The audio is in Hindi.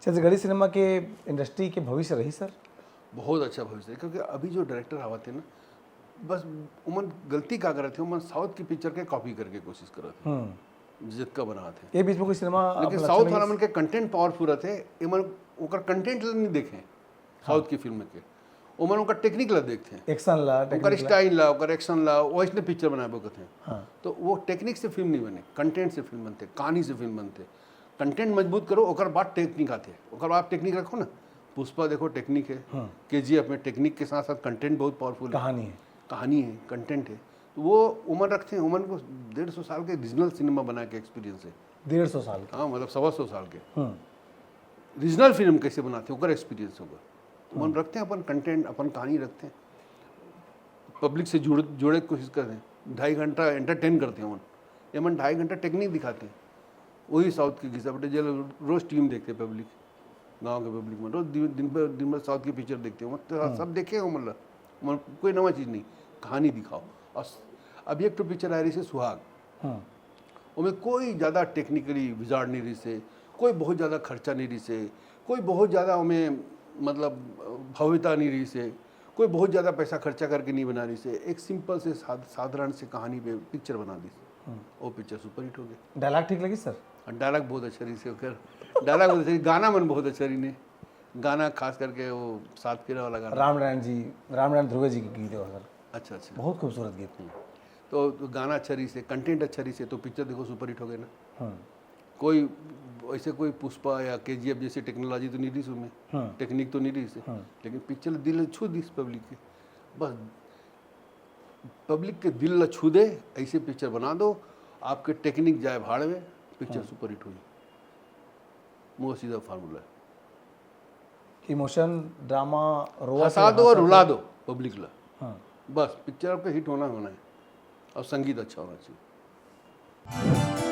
छत्तीसगढ़ी सिनेमा के इंडस्ट्री के भविष्य रही सर? बहुत अच्छा भविष्य है, क्योंकि अभी जो डायरेक्टर आवा थे ना, बस उमन गलती का करे थे, उमन साउथ की पिक्चर के कॉपी करके कोशिश कर रहे थे, जिद का बना थे। ये बीच में कोई सिनेमा लेकिन साउथ वाला मन के कंटेंट पावरफुल रहते, इमन ओकर कंटेंट नहीं देखे साउथ की फिल्म के, उमन ओकर टेक्निक ला देखते हैं, एक्शन ला, ओकर स्टाइल ला, ओकर एक्शन ला, वैसने पिक्चर बनाए बकते हैं। तो वो टेक्निक से फिल्म नहीं बने, कंटेंट से फिल्म बनते, कहानी से फिल्म बनते। कंटेंट मजबूत करो, ओकर बाद टेक्निक आते, ओकर बाद टेक्निक रखो ना। पुष्पा देखो टेक्निक है, KGF में टेक्निक के साथ साथ कंटेंट बहुत पावरफुल है, कहानी है, कंटेंट है। तो वो उम्र रखते हैं, उम्र को 150 साल के रीजनल सिनेमा बना के एक्सपीरियंस है। 150 साल के? हाँ, मतलब 125 साल के रीजनल फिल्म कैसे बनाते हैं, ओकर एक्सपीरियंस होगा। तो मन रखते हैं, अपन कंटेंट, अपन कहानी रखते हैं, पब्लिक से जोड़े की कोशिश करते हैं, 2.5 घंटा एंटरटेन करते हैं। ये मन 2.5 घंटा टेक्निक दिखाते हैं। वही साउथ की घिसा बेटे जेल रोज टीम देखते हैं, पब्लिक, गांव के पब्लिक में रोज दिन भर साउथ की पिक्चर देखते हो, मतलब सब देखे हो, मतलब कोई नवा चीज़ नहीं, कहानी दिखाओ। और अभी एक तो पिक्चर आ रही है सुहाग, उसमें कोई ज़्यादा टेक्निकली विजार्ड नहीं रही से, कोई बहुत ज़्यादा खर्चा नहीं रही से, कोई बहुत ज़्यादा उनमें मतलब भव्यता नहीं रही से, कोई बहुत ज़्यादा पैसा खर्चा करके नहीं बना रही से, एक सिंपल से साधारण से कहानी पे पिक्चर बना दी, वो पिक्चर सुपर हिट हो गई। डायलॉग ठीक लगी सर? डायलॉग बहुत अच्छा रही से, डायलॉग बहुत अच्छा, गाना मन बहुत अच्छा रही ने, गाना खास करके वो सात फेरा वाला गाना, रामनारायण ध्रुव जी के गीत है सर। अच्छा, बहुत खूबसूरत गीत। तो गाना अच्छा रही से, कंटेंट अच्छा रही से, तो पिक्चर देखो सुपर हिट हो गए ना। कोई ऐसे कोई पुष्पा या KGF जैसी टेक्नोलॉजी तो नहीं रही उसमें, टेक्निक तो नहीं रही से, लेकिन पिक्चर दिल छू दी पब्लिक के, बस पब्लिक के दिल छू दे ऐसे पिक्चर बना दो, आपके टेक्निक जाए भाड़ में, पिक्चर सुपर हिट हुई। वो सीधा फार्मूला है, इमोशन, ड्रामा, हंसा दो और रुला दो पब्लिक ला, बस पिक्चर आपका हिट होना है, और संगीत अच्छा होना चाहिए।